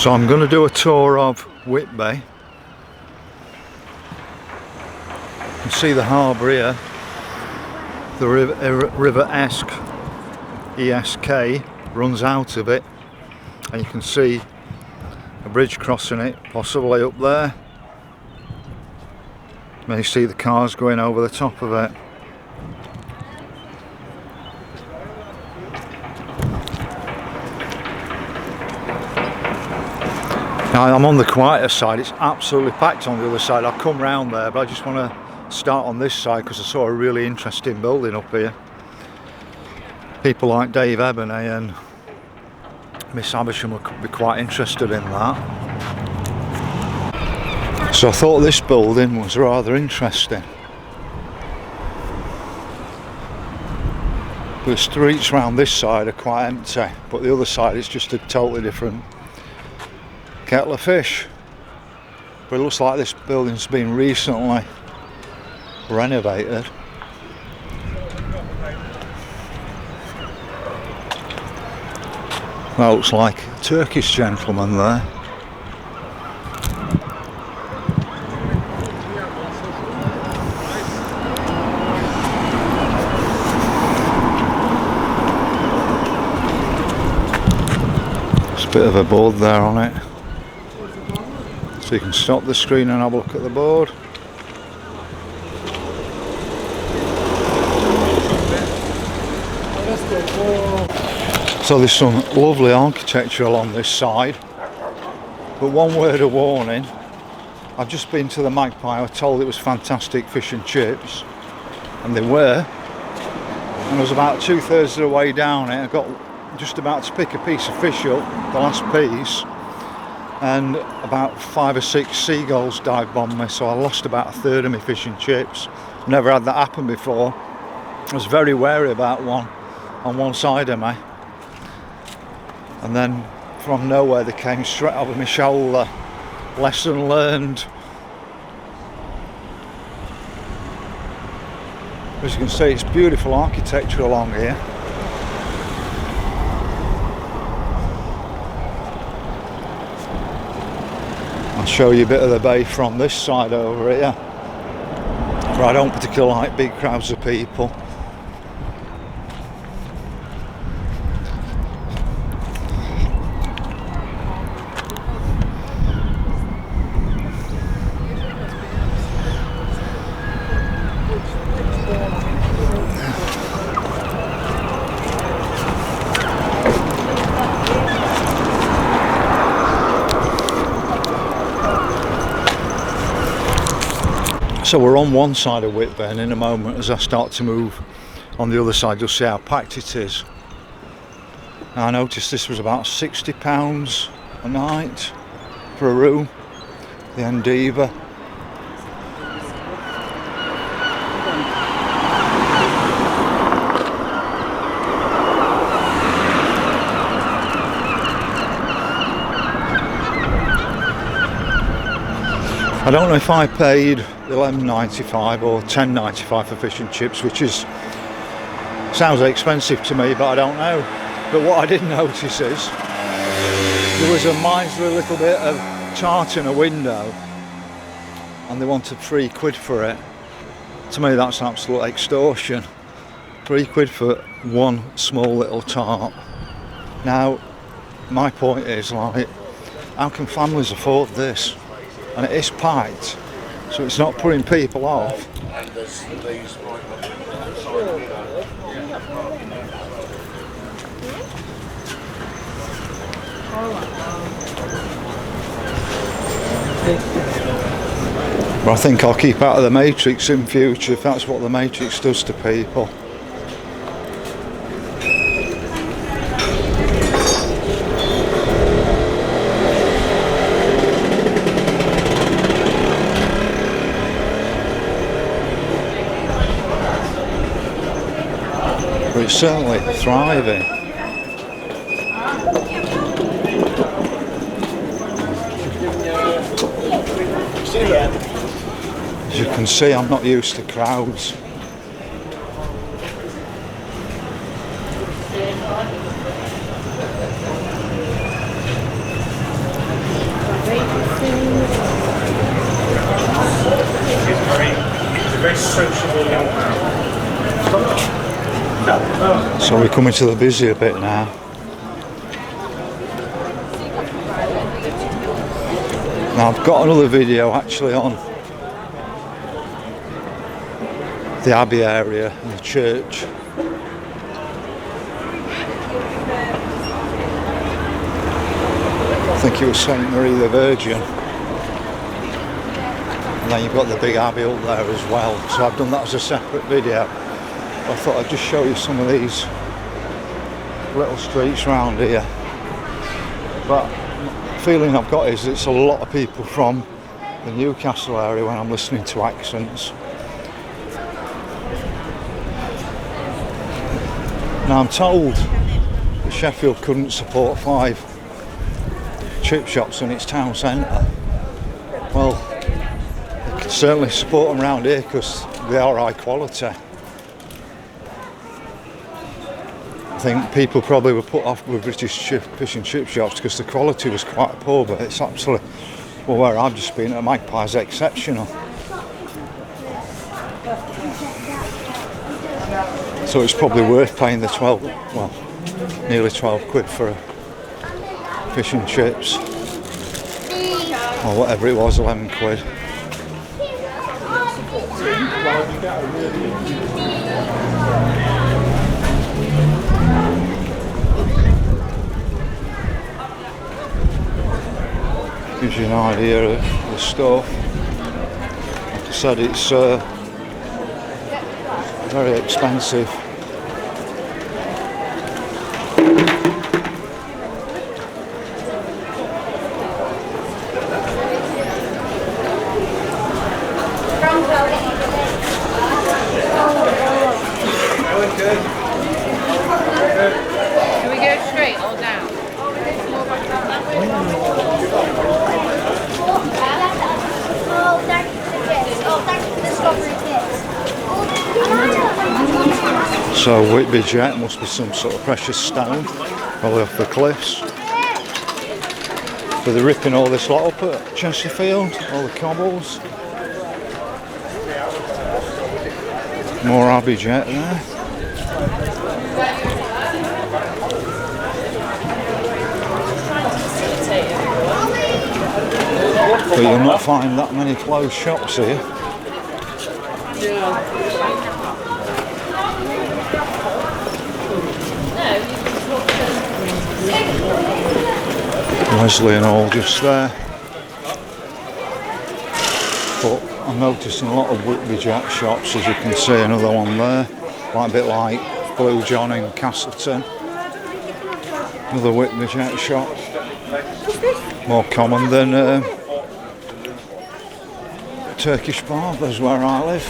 So I'm going to do a tour of Whitby. You can see the harbour here, the river Esk, ESK, runs out of it, and you can see a bridge crossing it, possibly up there. You may see the cars going over the top of it. Now I'm on the quieter side, it's absolutely packed on the other side. I'll come round there, but I just want to start on this side because I saw a really interesting building up here. People like Dave Ebony and Miss Abersham would be quite interested in that. So I thought this building was rather interesting. The streets around this side are quite empty, but the other side is just a totally different kettle of fish. But it looks like this building's been recently renovated. That looks like a Turkish gentleman there. There's a bit of a board there on it. So you can stop the screen and have a look at the board. So there's some lovely architecture along this side, but one word of warning, I've just been to the Magpie. I was told it was fantastic fish and chips, and they were, and I was about 2/3 of the way down it. I got just about to pick a piece of fish up, the last piece, and about 5 or 6 seagulls dive bombed me, so I lost about 1/3 of my fish and chips. Never had that happen before. I was very wary about one on one side of me, and then from nowhere they came straight over my shoulder. Lesson learned. As you can see, it's beautiful architecture along here. I'll show you a bit of the bay from this side over here, where I don't particularly like big crowds of people. So we're on one side of Whitby, and in a moment as I start to move on the other side you'll see how packed it is. Now I noticed this was about £60 a night for a room, the Endeavour. I don't know if I paid £11.95 or £10.95 for fish and chips, which sounds expensive to me, but I don't know. But what I did notice is there was a miserly little bit of tart in a window, and they wanted £3 for it. To me, that's absolute extortion. £3 for one small little tart. Now, my point is, like, how can families afford this? And it is packed, so it's not putting people off. But I think I'll keep out of the Matrix in future if that's what the Matrix does to people. But it's certainly thriving. As you can see, I'm not used to crowds. So we're coming to the busier bit now. Now I've got another video actually on the Abbey area and the church. I think it was St Marie the Virgin. And then you've got the big Abbey up there as well. So I've done that as a separate video. I thought I'd just show you some of these little streets around here. But the feeling I've got is it's a lot of people from the Newcastle area when I'm listening to accents. Now I'm told that Sheffield couldn't support 5 chip shops in its town centre. Well, they can certainly support them around here because they are high quality. I think people probably were put off with British fish and chip shops because the quality was quite poor, but it's actually, well, where I've just been at Magpie is exceptional. So it's probably worth paying the nearly 12 quid for a fish and chips, or whatever it was, 11 quid. Gives you an idea of the stuff. Like I said, it's very expensive. Can we go straight or down? So Whitby jet must be some sort of precious stone, probably off the cliffs. So they're ripping all this lot up at Chesterfield, all the cobbles. More Abbey jet there. But you'll not find that many closed shops here. Leslie and all just there. But I'm noticing a lot of Whitby jet shops, as you can see, another one there. Quite a bit like Blue John in Castleton. Another Whitby jet shop. More common than Turkish barbers where I live.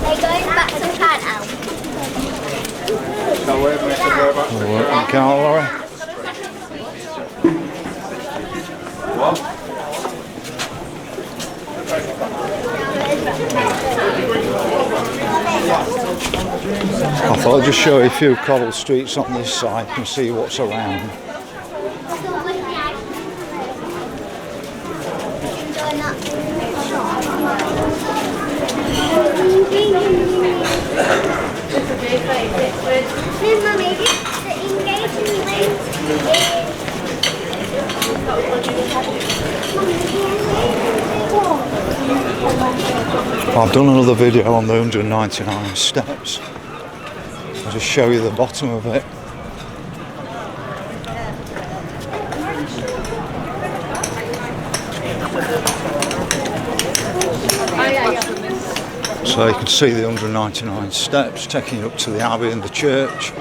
They're going back to Canada. Working car lorry. I thought I'd just show you a few cobble streets on this side and see what's around. I've done another video on the 199 steps. I'll just show you the bottom of it. So you can see the 199 steps taking you up to the Abbey and the church.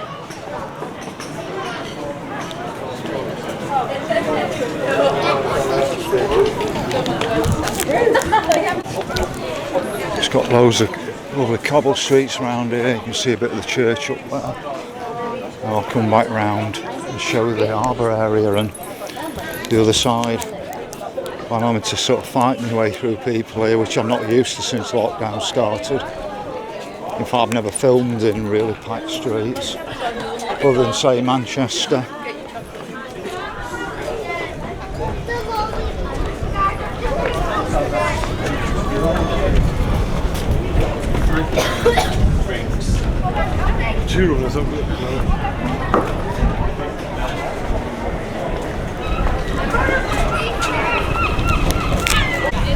It's got loads of lovely cobble streets around here. You can see a bit of the church up there. I'll come back round and show you the harbour area and the other side. I'm having to sort of fight my way through people here, which I'm not used to since lockdown started. In fact, I've never filmed in really packed streets, other than say Manchester.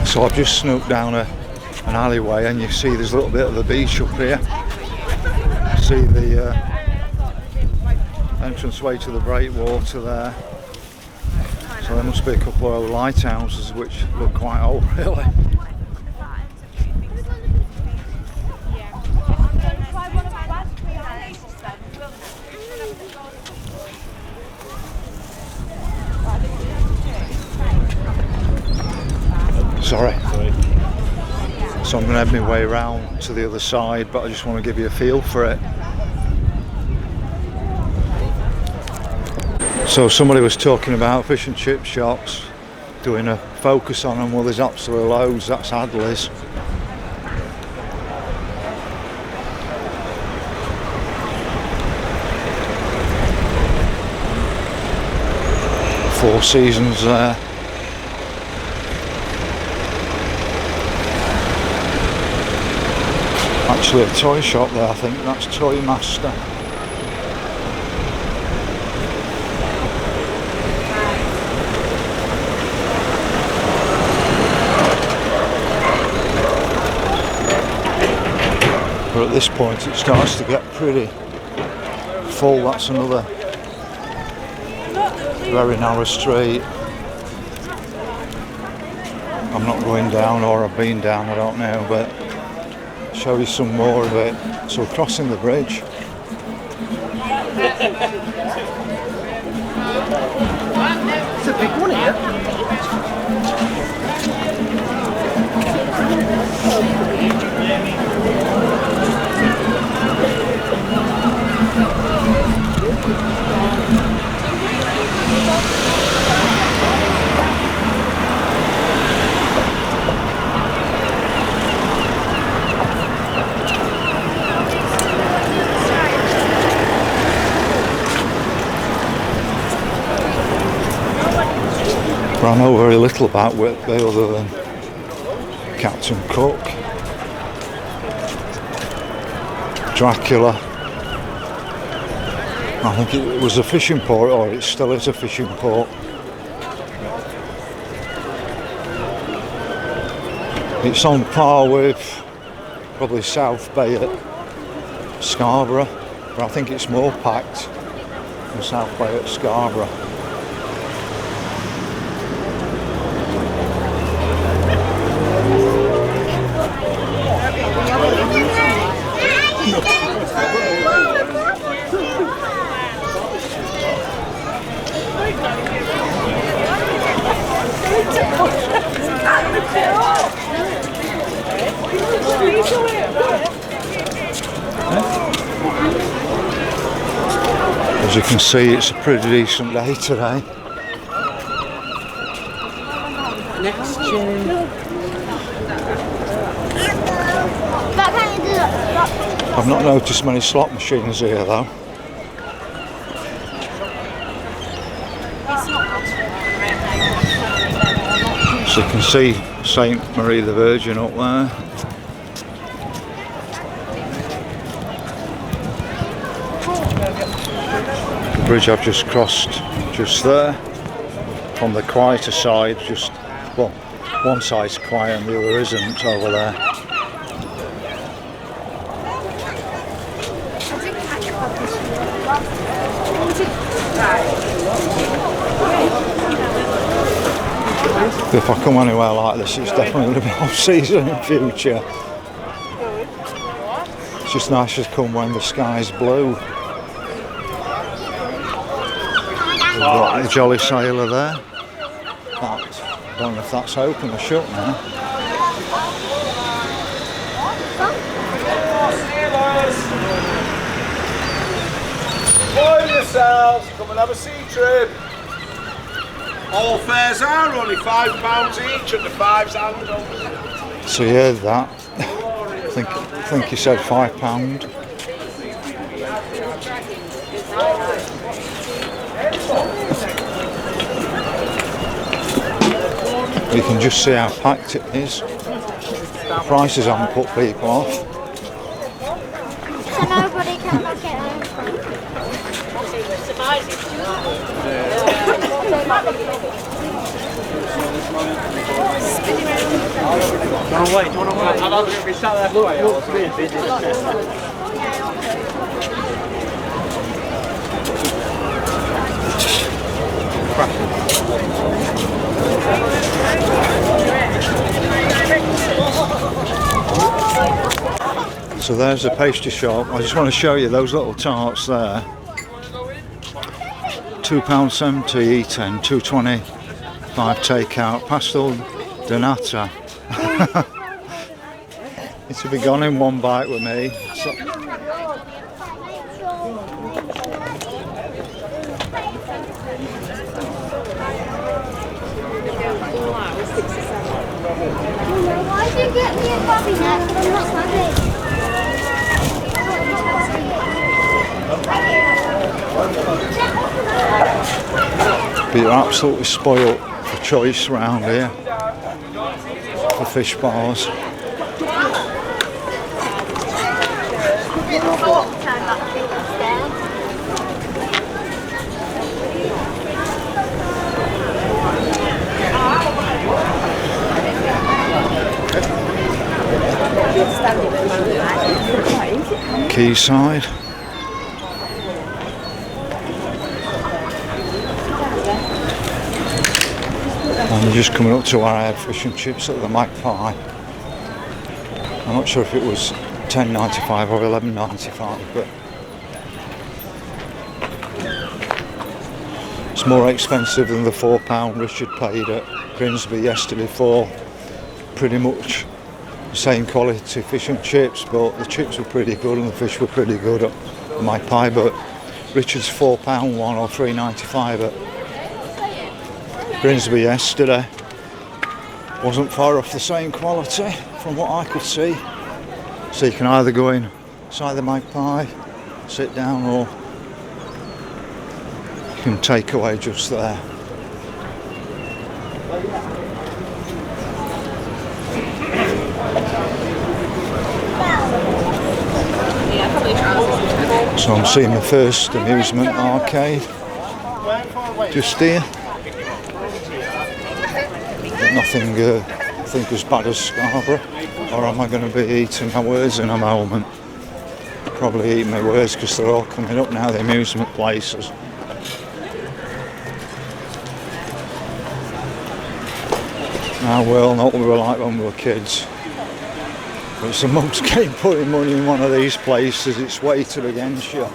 So I've just snooped down an alleyway, and you see there's a little bit of the beach up here. See the entranceway to the breakwater there. So there must be a couple of lighthouses which look quite old, really. Sorry. So I'm going to head my way around to the other side, but I just want to give you a feel for it. So somebody was talking about fish and chip shops, doing a focus on them. Well, there's absolutely loads. That's Hadley's. Four Seasons there. Actually a toy shop there, I think. That's Toy Master. But at this point it starts to get pretty full. That's another very narrow street. I'm not going down, or I've been down, I don't know, but I'll show you some more of it. So we're crossing the bridge. It's a big one here. But I know very little about Whitby other than Captain Cook, Dracula. I think it was a fishing port, or it still is a fishing port. It's on par with probably South Bay at Scarborough, but I think it's more packed than South Bay at Scarborough. As you can see, it's a pretty decent day today. Next year. I've not noticed many slot machines here though. So you can see St Marie the Virgin up there. The bridge I've just crossed just there, from the quieter side, just, well, one side's quiet and the other isn't over there. If I come anywhere like this, it's definitely going to be off season in future. It's just nice to come when the sky's blue. We've got the Jolly Sailor there. I don't know if that's open or shut now. Enjoy yourselves, come and have a sea trip. All fares are only £5 each and the fives handle. So you heard that. I think he said £5. You can just see how packed it is. The prices haven't put people off. so nobody cannot get home. No, wait, do you want to wait? I'm going to be sat there. Looks really busy. So there's a pastry shop. I just want to show you those little tarts there. £2.70 E10, £2.25 takeout. Pastel de nata. It should be gone in one bite with me. So, Why did you get me a Bobby now? I'm not happy. but you're absolutely spoilt for choice around here. For fish bars. Quayside. And we're just coming up to where I had fish and chips at the Magpie. I'm not sure if it was £10.95 or £11.95, but it's more expensive than the £4 Richard paid at Grimsby yesterday for pretty much the same quality fish and chips, but the chips were pretty good and the fish were pretty good at the Magpie. But Richard's £4 one or £3.95 at Grimsby yesterday wasn't far off the same quality from what I could see. So you can either go inside the Magpie, sit down, or you can take away just there. So I'm seeing the first amusement arcade just here. But nothing I think as bad as Scarborough, or am I going to be eating my words in a moment? Probably eating my words because they're all coming up now, the amusement places. Now we'll know what we were like when we were kids. It's a mug's game putting money in one of these places, it's weighted against you.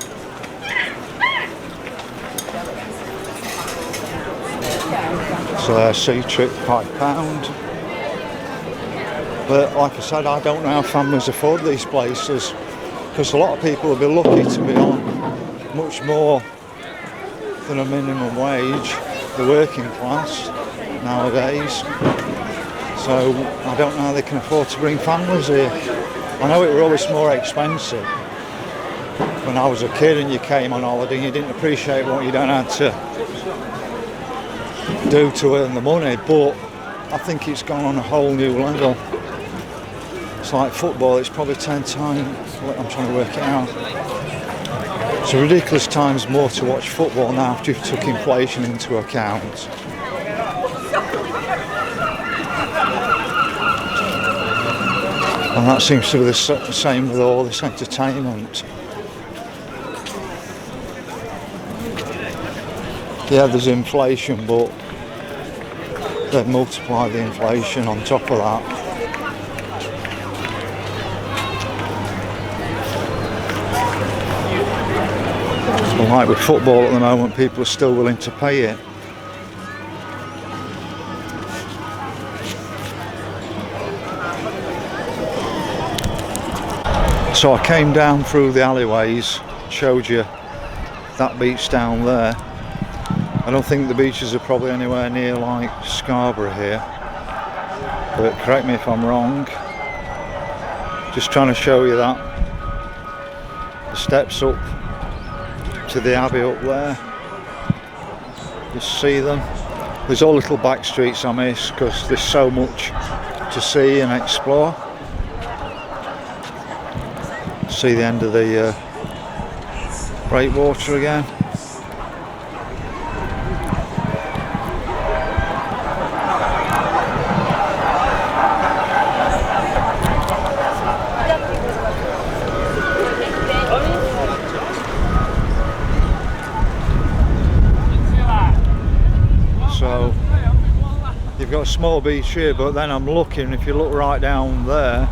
So there's sea trip, £5. But like I said, I don't know how families afford these places, because a lot of people will be lucky to be on much more than a minimum wage, the working class nowadays. So I don't know how they can afford to bring families here. I know it were always more expensive when I was a kid and you came on holiday and you didn't appreciate what you don't have to do to earn the money, but I think it's gone on a whole new level. It's like football, it's probably 10 times, I'm trying to work it out. It's a ridiculous times more to watch football now if you took inflation into account. And that seems to be the same with all this entertainment. Yeah, there's inflation, but they've multiplied the inflation on top of that. Well, like with football at the moment, people are still willing to pay it. So I came down through the alleyways, showed you that beach down there. I don't think the beaches are probably anywhere near like Scarborough here, but correct me if I'm wrong. Just trying to show you that. The steps up to the Abbey up there. Just see them. There's all little back streets I miss because there's so much to see and explore. See the end of the breakwater again. So you've got a small beach here, but then I'm looking, if you look right down there,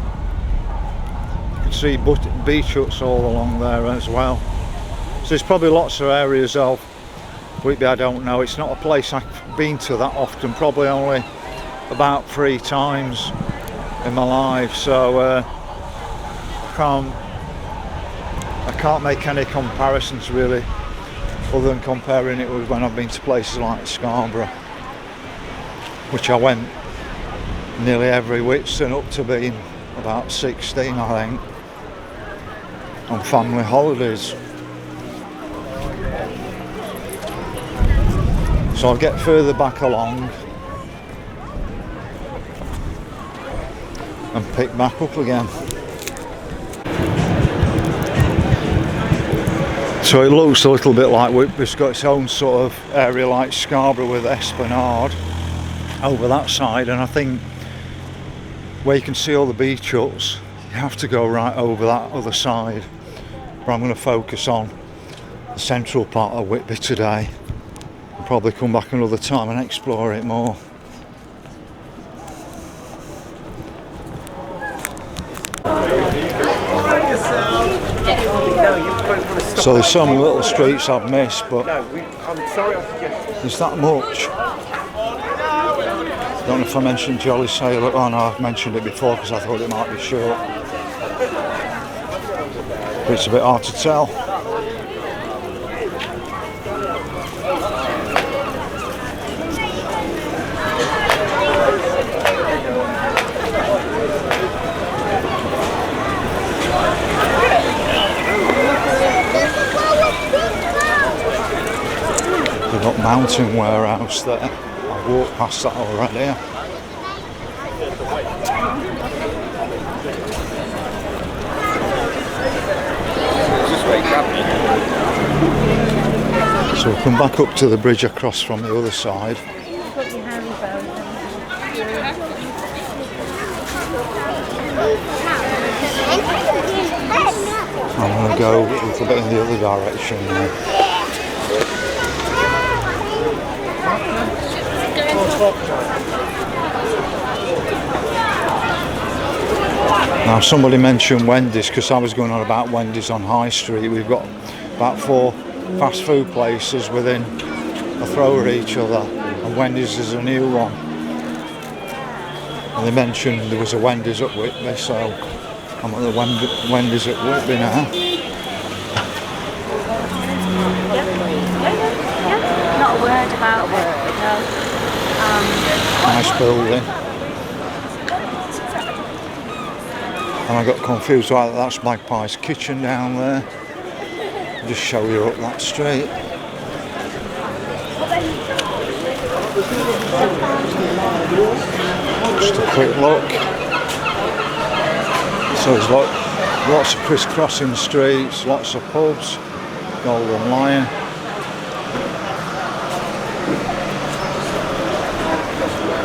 you can see beach huts all along there as well. So there's probably lots of areas of Whitby I don't know. It's not a place I've been to that often, probably only about 3 times in my life, so I can't make any comparisons really, other than comparing it with when I've been to places like Scarborough, which I went nearly every Whitsun up to being about 16 I think, on family holidays. So I'll get further back along and pick back up again. So it looks a little bit like Whitby's got its own sort of area like Scarborough with Esplanade over that side, and I think where you can see all the beach huts, you have to go right over that other side. But I'm going to focus on the central part of Whitby today, and probably come back another time and explore it more. So there's so many little streets I've missed, but there's that much. I don't know if I mentioned Jolly Sailor. Oh no, I've mentioned it before because I thought it might be short. But it's a bit hard to tell. They've got Mountain Warehouse there. I've walked past that already. So we'll come back up to the bridge across from the other side. I'm going to go a little bit in the other direction now. Now somebody mentioned Wendy's, because I was going on about Wendy's on High Street. We've got about 4 fast food places within a throw of each other, and Wendy's is a new one. And they mentioned there was a Wendy's at Whitby, so I'm at the Wendy's at Whitby now. Not a word about it. No. Nice building. And I got confused, right, that's Magpie's Kitchen down there. I'll just show you up that street. Just a quick look. So there's lots of crisscrossing streets, lots of pubs, Golden Lion.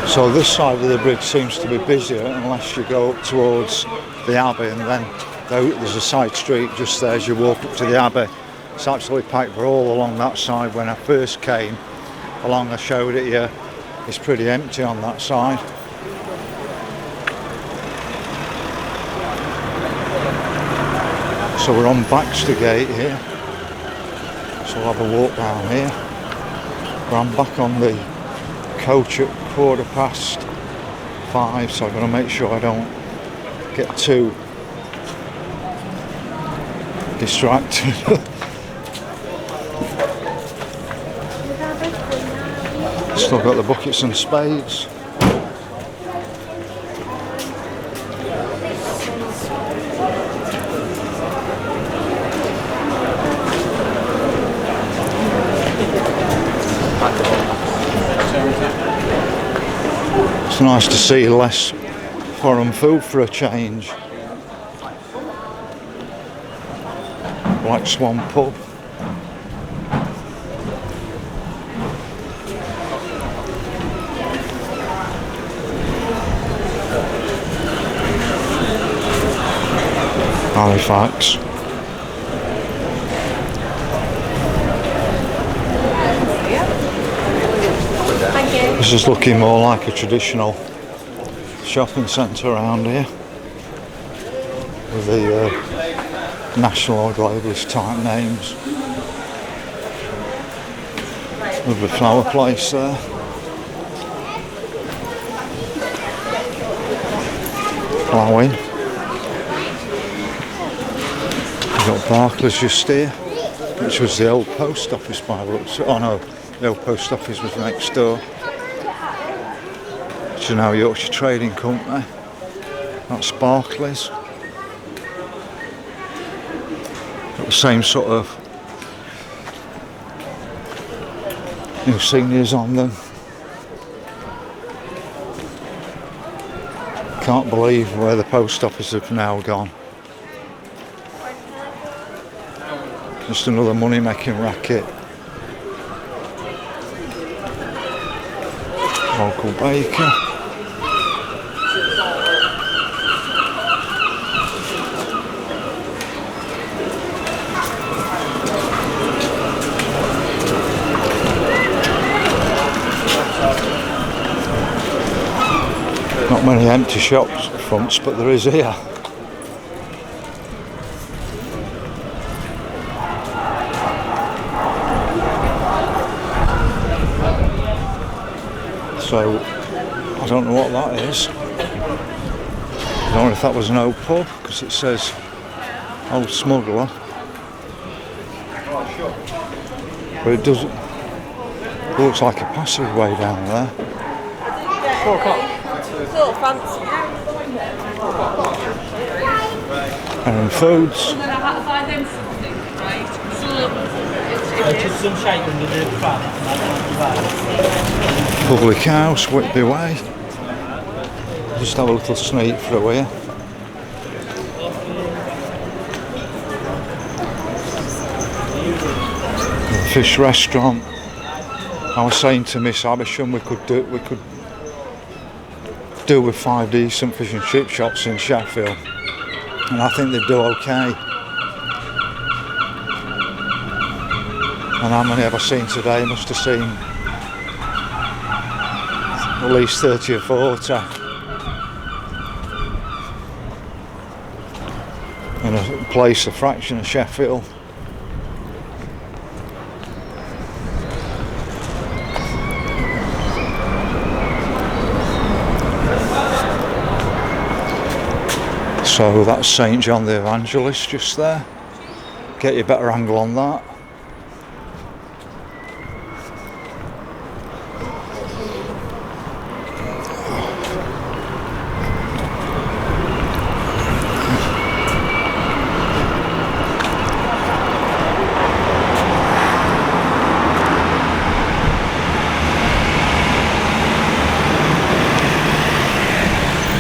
So this side of the bridge seems to be busier unless you go up towards the Abbey, and then there's a side street just there as you walk up to the Abbey. It's absolutely packed, but all along that side when I first came along, I showed it you, it's pretty empty on that side. So we're on Baxter Gate here, so we'll have a walk down here. But I'm back on the coach at 5:15, so I'm going to make sure I don't get too distracted. Still got the buckets and spades. It's nice to see less foreign food for a change. Swan pub. Halifax. This is looking more like a traditional shopping centre around here with the national or globalist type names. With the flower place there. Flowing. We've got Barclays just here, which was the old post office by the looks. Oh no, the old post office was next door. It's now Yorkshire Trading Company. That's Barclays. Got the same sort of insignias on them. Can't believe where the post office have now gone. Just another money making racket. Local baker. Not many empty shops fronts, but there is here. So, I don't know what that is. I don't know if that was an old pub, because it says Old Smuggler. But it doesn't. It looks like a passageway down there. 4 o'clock. So fancy. And Foods. And then I had to buy them something, right? Just some shake under the fan. Public House, Whitby Way. Just have a little sneak through here. The fish restaurant. I was saying to Miss Abersham we could do with 5 decent fish and chip shops in Sheffield, and I think they'd do okay. And how many have I seen today? Must have seen at least 30 or 40 in a place a fraction of Sheffield. So that's St John the Evangelist just there. Get you a better angle on that.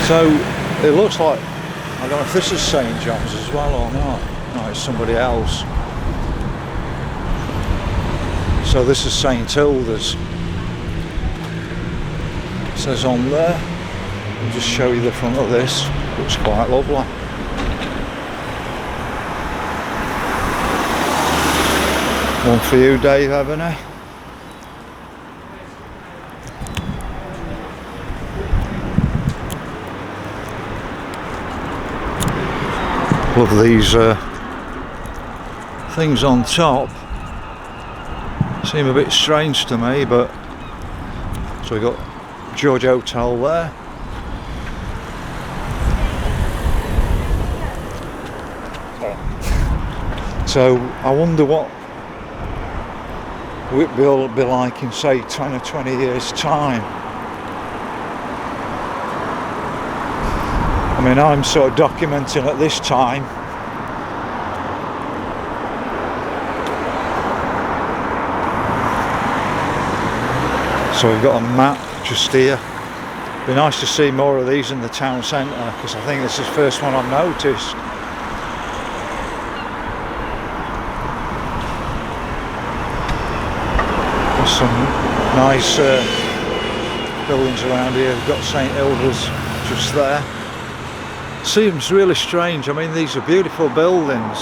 So it looks like, I don't know if this is St John's as well or not. No, it's somebody else. So this is St Hilda's. It says on there. I'll just show you the front of this. Looks quite lovely. One for you, Dave, haven't I? Love these things on top. Seem a bit strange to me, but so we got George Hotel there. So I wonder what Whitby will be like in say 10 or 20 years time. I mean, I'm sort of documenting at this time. So we've got a map just here. Be nice to see more of these in the town centre, because I think this is the first one I've noticed. There's some nice buildings around here. We've got St Hilda's just there. Seems really strange. I mean, these are beautiful buildings,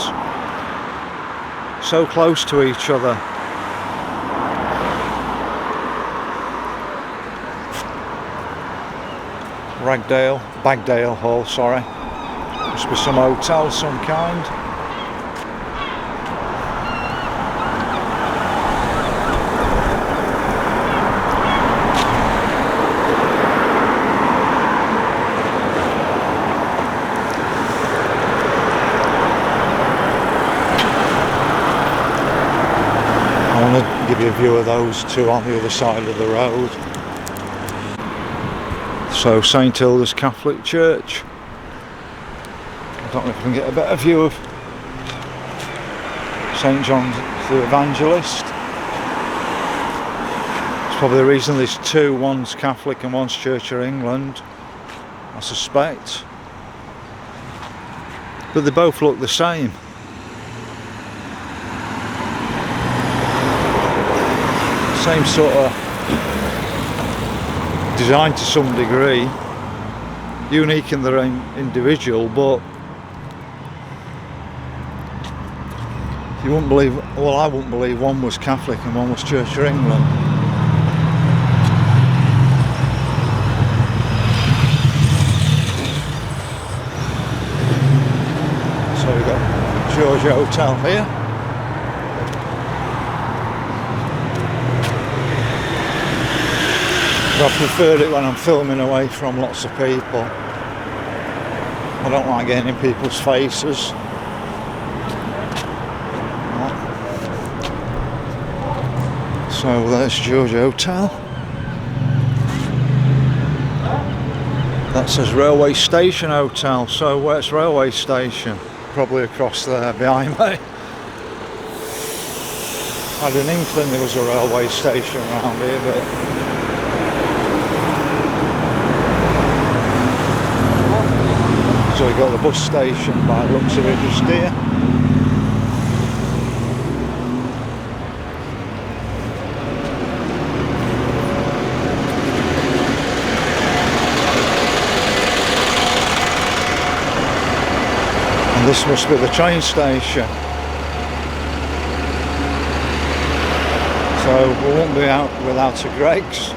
so close to each other. Bagdale Hall, sorry. Must be some hotel of some kind. I want to give you a view of those two on the other side of the road. So St Hilda's Catholic Church. I don't know if I can get a better view of St John the Evangelist. It's probably the reason there's two, one's Catholic and one's Church of England, I suspect. But they both look the same. Same sort of design to some degree, unique in their own individual, but you wouldn't believe, well, I wouldn't believe one was Catholic and one was Church of England. So we've got Georgia Hotel here. I prefer it when I'm filming away from lots of people. I don't like getting in people's faces. So there's Georgia Hotel. That says Railway Station Hotel. So where's Railway Station? Probably across there behind me. I had an inkling there was a railway station around here, but so we got the bus station by the looks of it just here. And this must be the train station. So we won't be out without a Greggs.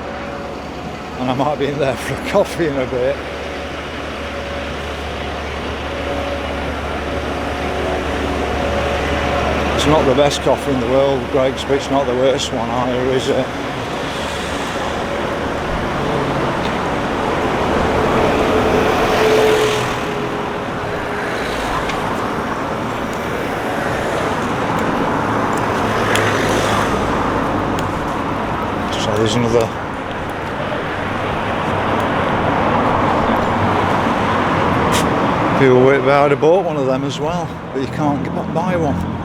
And I might be in there for a coffee in a bit. It's not the best coffee in the world, Greggs, but it's not the worst one either, is it? So there's another people wait about. I bought one of them as well, but you can't buy one.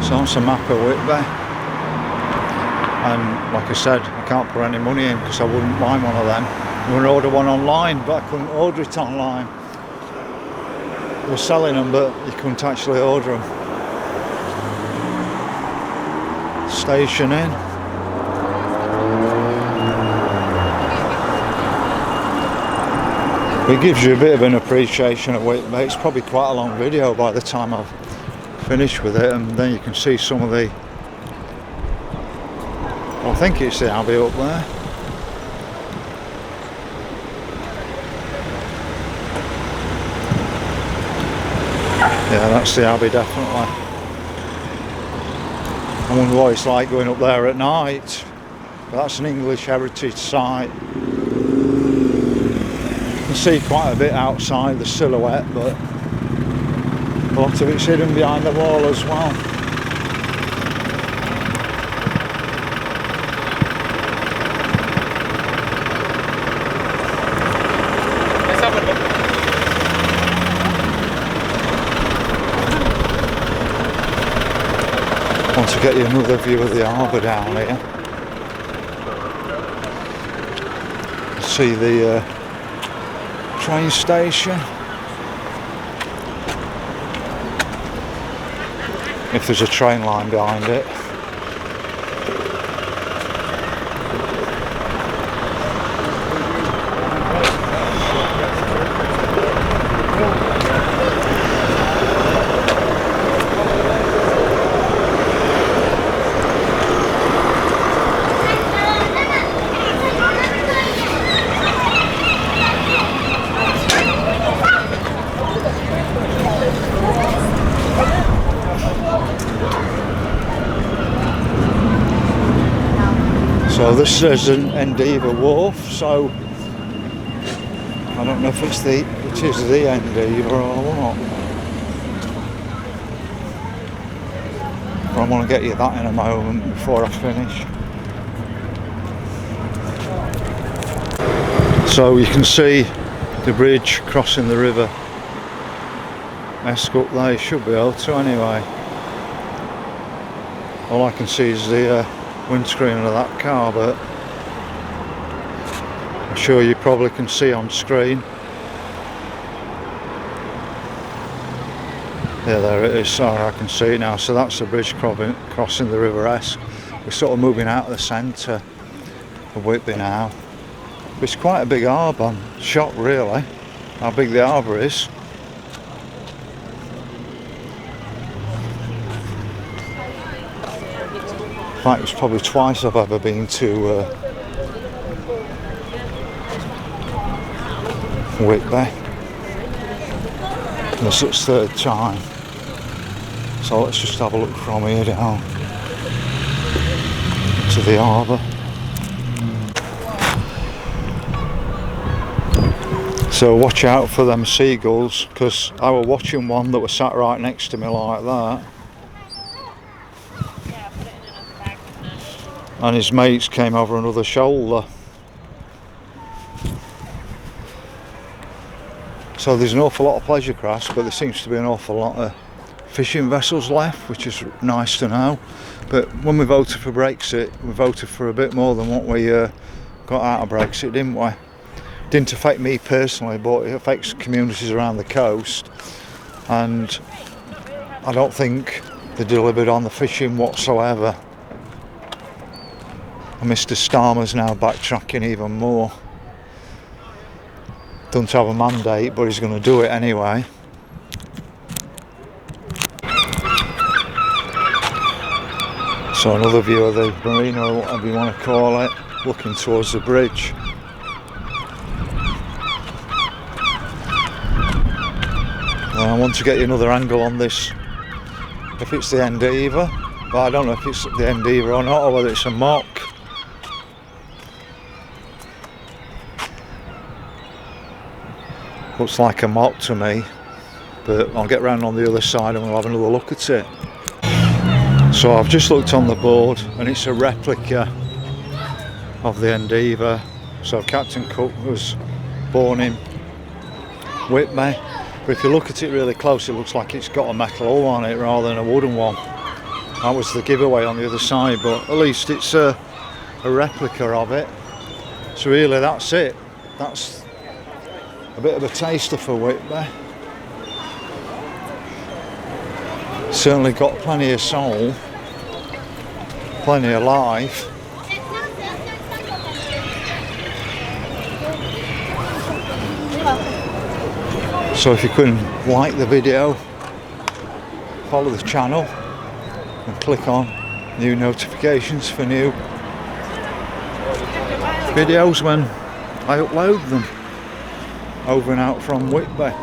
So it's a map of Whitby, and like I said, I can't put any money in because I wouldn't buy one of them. I would order one online, but I couldn't order it online. They were selling them, but you couldn't actually order them. Station in. It gives you a bit of an appreciation of Whitby. It's probably quite a long video by the time I've finished with it, and then you can see some of the, well, I think it's the Abbey up there. Yeah, that's the Abbey definitely. I wonder what it's like going up there at night, but that's an English heritage site. You can see quite a bit outside the silhouette, but a lot of it's hidden behind the wall as well. Let's have a look. I want to get you another view of the harbour down here. See the train station. If there's a train line behind it. So this is an Endeavour wharf, so I don't know if it is the Endeavour or what. But I want to get you that in a moment before I finish. So you can see the bridge crossing the river Esk up there. You should be able to anyway. All I can see is the windscreen of that car, but I'm sure you probably can see on screen. Yeah, there it is. Sorry, I can see it now. So that's the bridge crossing the River Esk. We're sort of moving out of the centre of Whitby now. It's quite a big harbour. I'm shocked really how big the harbour is. In fact, it's probably twice I've ever been to Whitby. This is third time. So let's just have a look from here down to the harbour. So watch out for them seagulls, because I was watching one that was sat right next to me like that. And his mates came over another shoulder. So there's an awful lot of pleasure crafts, but there seems to be an awful lot of fishing vessels left, which is nice to know. But when we voted for Brexit, we voted for a bit more than what we got out of Brexit, didn't we? Didn't affect me personally, but it affects communities around the coast, and I don't think they delivered on the fishing whatsoever. And Mr. Starmer's now backtracking even more. Doesn't have a mandate, but he's going to do it anyway. So another view of the marina, or whatever you want to call it, looking towards the bridge. And I want to get you another angle on this, if it's the Endeavour, but I don't know if it's the Endeavour or not, or whether it's a mock. Looks like a mock to me, but I'll get round on the other side and we'll have another look at it. So I've just looked on the board and it's a replica of the Endeavour. So Captain Cook was born in Whitby, but if you look at it really close, it looks like it's got a metal hull on it rather than a wooden one. That was the giveaway on the other side, but at least it's a replica of it. So really that's it. That's a bit of a taster for Whitby. Certainly got plenty of soul, plenty of life. So if you can like the video, follow the channel and click on new notifications for new videos when I upload them over and out from Whitby.